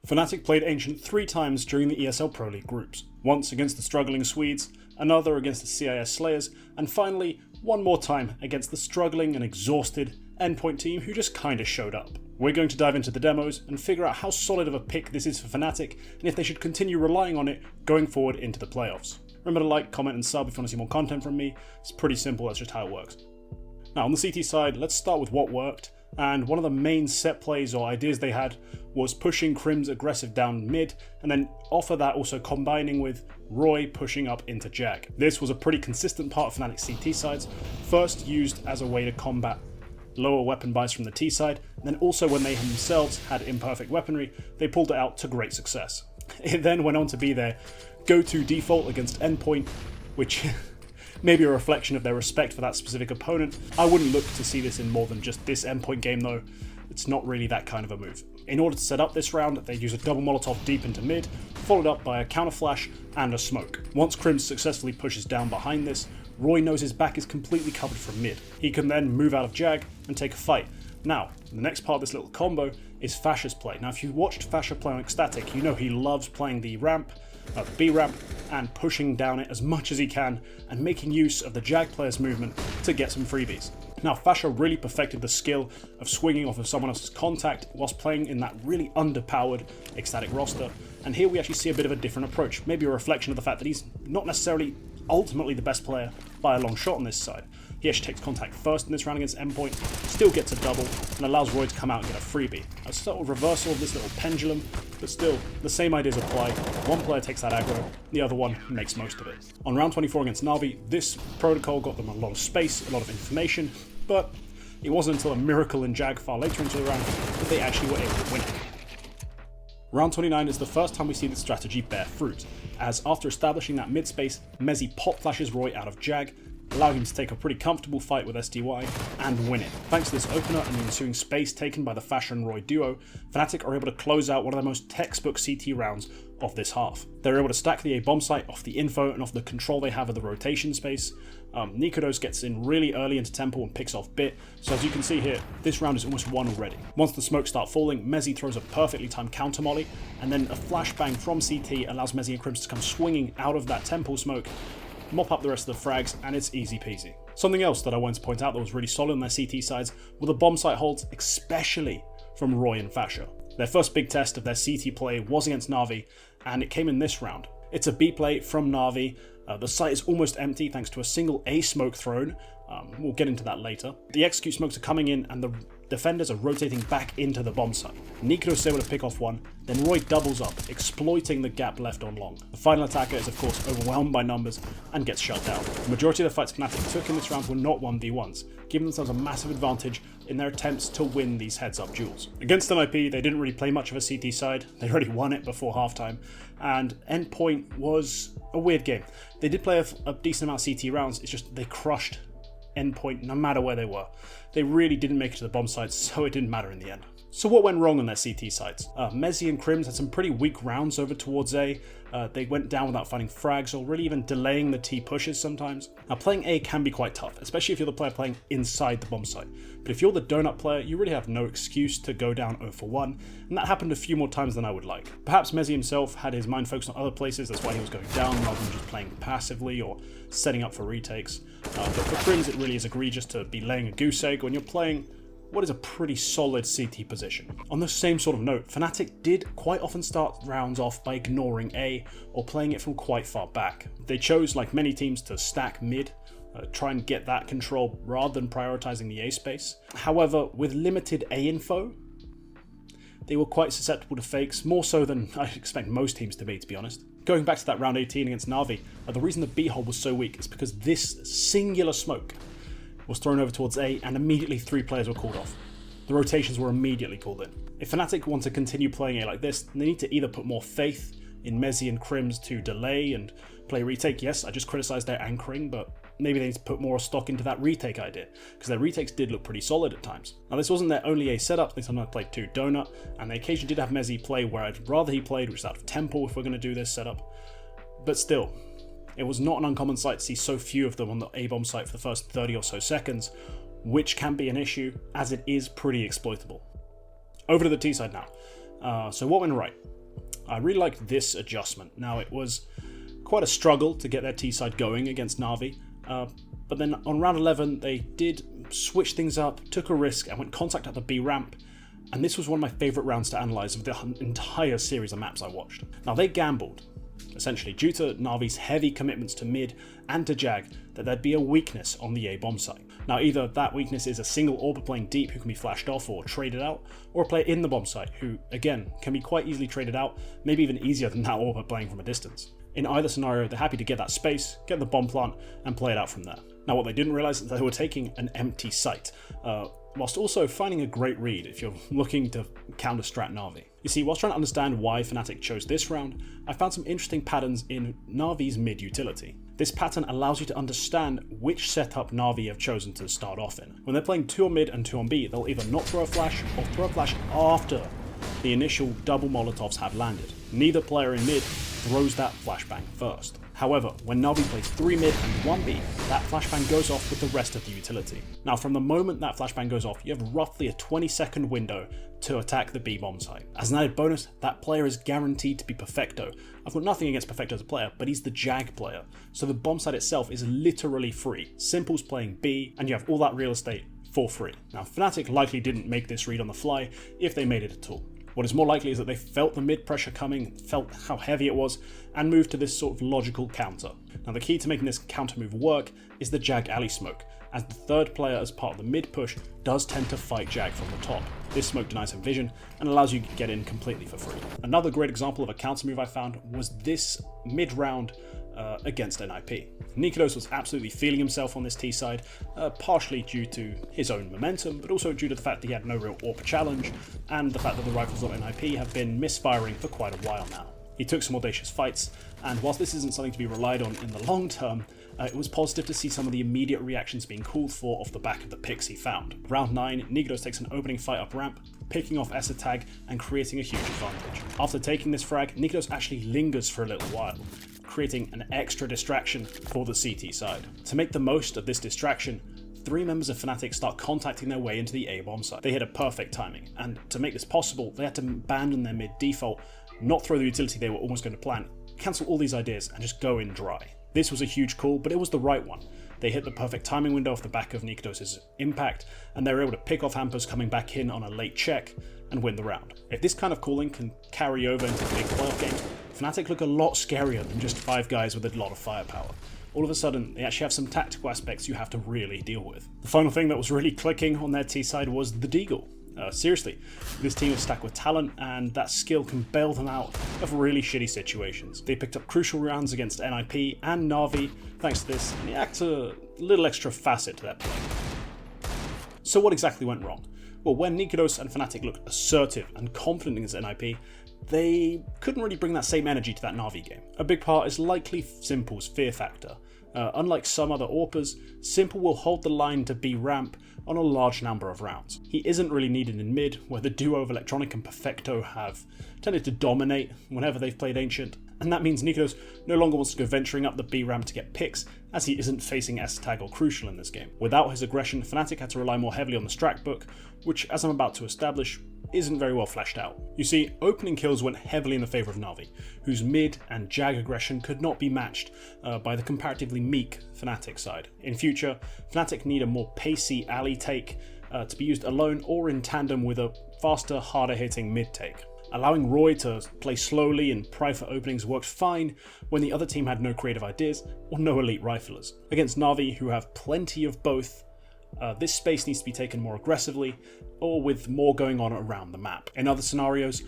Fnatic played Ancient 3 times during the ESL Pro League groups, once against the struggling Swedes, another against the CIS Slayers, and finally, one more time against the struggling and exhausted Endpoint team who just kinda showed up. We're going to dive into the demos and figure out how solid of a pick this is for Fnatic, and if they should continue relying on it going forward into the playoffs. Remember to like, comment and sub if you want to see more content from me. It's pretty simple, that's just how it works. Now on the CT side, let's start with what worked, and one of the main set plays or ideas they had was pushing Crim's aggressive down mid, and then off of that also combining with Roy pushing up into Jag. This was a pretty consistent part of Fnatic's CT sides, first used as a way to combat lower weapon buys from the T side, and then also when they themselves had imperfect weaponry, they pulled it out to great success. It then went on to be their go-to default against Endpoint, which may be a reflection of their respect for that specific opponent. I wouldn't look to see this in more than just this Endpoint game though. It's not really that kind of a move. In order to set up this round, they use a double Molotov deep into mid, followed up by a counter flash and a smoke. Once Crim successfully pushes down behind this, Roy knows his back is completely covered from mid. He can then move out of Jag and take a fight. Now, the next part of this little combo is Fasha's play. Now, if you watched Fasha play on Ecstatic, you know he loves playing the ramp, the B ramp, and pushing down it as much as he can, and making use of the Jag player's movement to get some freebies. Now, Fasha really perfected the skill of swinging off of someone else's contact whilst playing in that really underpowered Ecstatic roster, and here we actually see a bit of a different approach, maybe a reflection of the fact that he's not necessarily ultimately the best player by a long shot on this side. He actually takes contact first in this round against Endpoint, still gets a double, and allows Roy to come out and get a freebie. A sort of reversal of this little pendulum, but still, the same ideas apply. One player takes that aggro, the other one makes most of it. On round 24 against NAVI, this protocol got them a lot of space, a lot of information, but it wasn't until a miracle in Jag far later into the round that they actually were able to win it. Round 29 is the first time we see this strategy bear fruit, as after establishing that mid space, Mezzy pop flashes Roy out of Jag, allowing him to take a pretty comfortable fight with SDY and win it. Thanks to this opener and the ensuing space taken by the Fasha and Roy duo, Fnatic are able to close out one of the most textbook CT rounds of this half. They're able to stack the A bomb site off the info and off the control they have of the rotation space. Nikodos gets in really early into Temple and picks off Bit, so as you can see here, this round is almost won already. Once the smokes start falling, Mezzy throws a perfectly timed counter molly, and then a flashbang from CT allows Mezzy and Crims to come swinging out of that Temple smoke, mop up the rest of the frags, and it's easy peasy. Something else that I wanted to point out that was really solid on their CT sides were the bomb site holds, especially from Roy and Fasha. Their first big test of their CT play was against NAVI, and it came in this round. It's a B play from NAVI. The site is almost empty thanks to a single A smoke thrown. We'll get into that later. The execute smokes are coming in and the defenders are rotating back into the bomb site. Nikodos is able to pick off one, then Roy doubles up, exploiting the gap left on long. The final attacker is of course overwhelmed by numbers and gets shut down. The majority of the fights Fnatic took in this round were not 1v1s, giving themselves a massive advantage in their attempts to win these heads-up duels. Against NiP, they didn't really play much of a CT side, they already won it before halftime, and Endpoint was a weird game. They did play a decent amount of CT rounds, it's just they crushed Endpoint no matter where they were. They really didn't make it to the bomb sites, so it didn't matter in the end. So what went wrong on their CT sides? Mezzy and Crims had some pretty weak rounds over towards A. They went down without finding frags or really even delaying the T pushes sometimes. Now playing A can be quite tough, especially if you're the player playing inside the bomb site. But if you're the donut player, you really have no excuse to go down 0 for 1, and that happened a few more times than I would like. Perhaps Mezzy himself had his mind focused on other places, that's why he was going down rather than just playing passively or setting up for retakes. But for Crims it really is egregious to be laying a goose egg when you're playing what is a pretty solid CT position. On the same sort of note, Fnatic did quite often start rounds off by ignoring A or playing it from quite far back. They chose, like many teams, to stack mid, try and get that control rather than prioritizing the A space. However, with limited A info, they were quite susceptible to fakes, more so than I expect most teams to be honest. Going back to that round 18 against NAVI, the reason the B hold was so weak is because this singular smoke was thrown over towards A and immediately 3 players were called off. The rotations were immediately called in. If Fnatic want to continue playing A like this, they need to either put more faith in Mezzy and Crims to delay and play retake. Yes, I just criticised their anchoring, but maybe they need to put more stock into that retake idea, because their retakes did look pretty solid at times. Now this wasn't their only A setup, they sometimes played 2 donut, and they occasionally did have Mezzy play where I'd rather he played, which is out of Temple if we're going to do this setup. But still, it was not an uncommon sight to see so few of them on the A-bomb site for the first 30 or so seconds, which can be an issue, as it is pretty exploitable. Over to the T side now. So what went right? I really liked this adjustment. Now, it was quite a struggle to get their T-side going against NAVI, but then on round 11 they did switch things up, took a risk and went contact at the B ramp, and this was one of my favourite rounds to analyse of the entire series of maps I watched. Now, they gambled, essentially due to Navi's heavy commitments to mid and to Jag, that there'd be a weakness on the A bomb site. Now, either that weakness is a single Orb playing deep who can be flashed off or traded out, or a player in the bomb site who, again, can be quite easily traded out, maybe even easier than that Orb playing from a distance. In either scenario, they're happy to get that space, get the bomb plant, and play it out from there. Now, what they didn't realise is that they were taking an empty site, whilst also finding a great read if you're looking to counter-strat Navi. You see, whilst trying to understand why Fnatic chose this round, I found some interesting patterns in Navi's mid utility. This pattern allows you to understand which setup Navi have chosen to start off in. When they're playing 2 on mid and 2 on B, they'll either not throw a flash or throw a flash after the initial double Molotovs have landed. Neither player in mid throws that flashbang first. However, when Navi plays 3 mid and 1 B, that flashbang goes off with the rest of the utility. Now, from the moment that flashbang goes off, you have roughly a 20-second window to attack the B bomb site. As an added bonus, that player is guaranteed to be Perfecto. I've got nothing against Perfecto as a player, but he's the Jag player, so the bomb site itself is literally free. Simple's playing B, and you have all that real estate for free. Now, Fnatic likely didn't make this read on the fly, if they made it at all. What is more likely is that they felt the mid pressure coming, felt how heavy it was, and moved to this sort of logical counter. Now, the key to making this counter move work is the Jag alley smoke, as the third player as part of the mid push does tend to fight Jag from the top. This smoke denies him vision and allows you to get in completely for free. Another great example of a counter move I found was this mid round against NiP. Nikodos was absolutely feeling himself on this T side, partially due to his own momentum, but also due to the fact that he had no real AWP challenge, and the fact that the rifles on NiP have been misfiring for quite a while now. He took some audacious fights, and whilst this isn't something to be relied on in the long term, it was positive to see some of the immediate reactions being called for off the back of the picks he found. Round 9, Nikodos takes an opening fight up ramp, picking off Essa tag and creating a huge advantage. After taking this frag, Nikodos actually lingers for a little while, creating an extra distraction for the CT side. To make the most of this distraction, 3 members of Fnatic start contacting their way into the A bomb site. They hit a perfect timing, and to make this possible, they had to abandon their mid default, not throw the utility they were almost going to plant, cancel all these ideas, and just go in dry. This was a huge call, but it was the right one. They hit the perfect timing window off the back of Nikodos' impact, and they were able to pick off Hampers coming back in on a late check and win the round. If this kind of calling can carry over into the big playoff game, Fnatic look a lot scarier than just 5 guys with a lot of firepower. All of a sudden, they actually have some tactical aspects you have to really deal with. The final thing that was really clicking on their T side was the Deagle. Seriously, this team is stacked with talent, and that skill can bail them out of really shitty situations. They picked up crucial rounds against NiP and NAVI thanks to this, and it adds a little extra facet to their play. So what exactly went wrong? Well, when Nikodos and Fnatic looked assertive and confident against NiP, they couldn't really bring that same energy to that NAVI game. A big part is likely Simple's fear factor. Unlike some other AWPers, Simple will hold the line to B ramp on a large number of rounds. He isn't really needed in mid, where the duo of Electronic and Perfecto have tended to dominate whenever they've played Ancient, and that means Nikodos no longer wants to go venturing up the B ramp to get picks, as he isn't facing S-Tag or Crucial in this game. Without his aggression, Fnatic had to rely more heavily on the Strat book, which, as I'm about to establish, isn't very well fleshed out. You see, opening kills went heavily in the favour of NAVI, whose mid and Jag aggression could not be matched by the comparatively meek Fnatic side. In future, Fnatic need a more pacey alley take to be used alone or in tandem with a faster, harder hitting mid take. Allowing Roy to play slowly and pry for openings worked fine when the other team had no creative ideas or no elite riflers. Against NAVI, who have plenty of both, this space needs to be taken more aggressively or with more going on around the map. In other scenarios,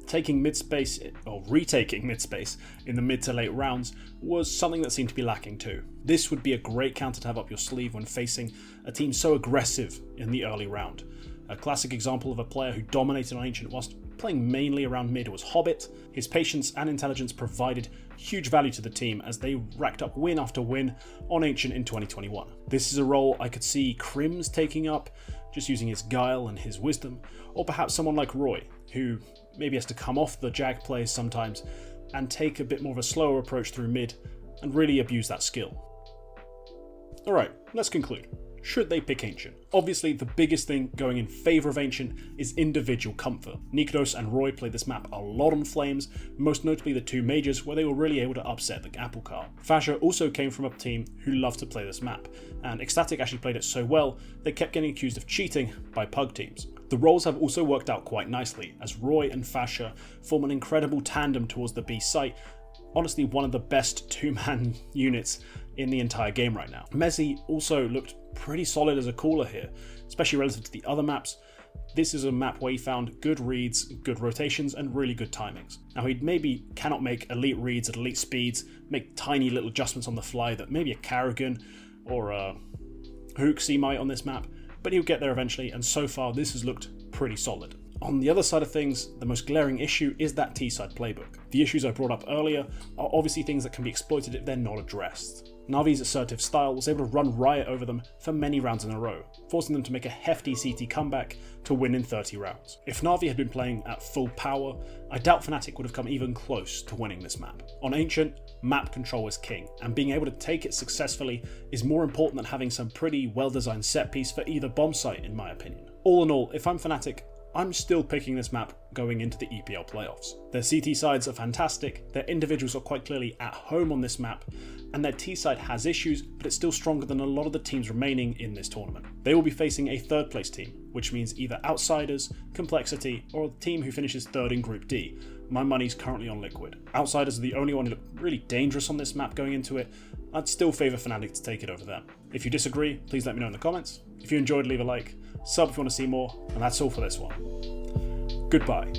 taking mid-space or retaking mid-space in the mid to late rounds was something that seemed to be lacking too. This would be a great counter to have up your sleeve when facing a team so aggressive in the early round. A classic example of a player who dominated on Ancient whilst playing mainly around mid was Hobbit. His patience and intelligence provided huge value to the team as they racked up win after win on Ancient in 2021. This is a role I could see Crims taking up, just using his guile and his wisdom, or perhaps someone like Roy, who maybe has to come off the Jag plays sometimes and take a bit more of a slower approach through mid and really abuse that skill. Alright, let's conclude. should they pick Ancient? Obviously, the biggest thing going in favour of Ancient is individual comfort. Nikodos and Roy played this map a lot on Flames, most notably the two majors where they were really able to upset the apple cart. Fasher also came from a team who loved to play this map, and Ecstatic actually played it so well they kept getting accused of cheating by pug teams. The roles have also worked out quite nicely, as Roy and Fasher form an incredible tandem towards the B site, honestly one of the best two-man units in the entire game right now. Mezzi also looked pretty solid as a caller here, especially relative to the other maps. This is a map where he found good reads, good rotations, and really good timings. Now he maybe cannot make elite reads at elite speeds, make tiny little adjustments on the fly that maybe a Karrigan or a Hooksy might on this map, but he'll get there eventually, and so far this has looked pretty solid. On the other side of things, the most glaring issue is that T-side playbook. The issues I brought up earlier are obviously things that can be exploited if they're not addressed. Navi's assertive style was able to run riot over them for many rounds in a row, forcing them to make a hefty CT comeback to win in 30 rounds. If Navi had been playing at full power, I doubt Fnatic would have come even close to winning this map. On Ancient, map control is king, and being able to take it successfully is more important than having some pretty well-designed set piece for either bomb site, in my opinion. All in all, if I'm Fnatic, I'm still picking this map going into the EPL playoffs. Their CT sides are fantastic, their individuals are quite clearly at home on this map, and their T side has issues, but it's still stronger than a lot of the teams remaining in this tournament. They will be facing a third place team, which means either Outsiders, Complexity, or a team who finishes third in Group D. My money's currently on Liquid. Outsiders are the only one who look really dangerous on this map going into it. I'd still favour Fnatic to take it over them. If you disagree, please let me know in the comments. If you enjoyed, leave a like, sub if you want to see more, and that's all for this one. Goodbye.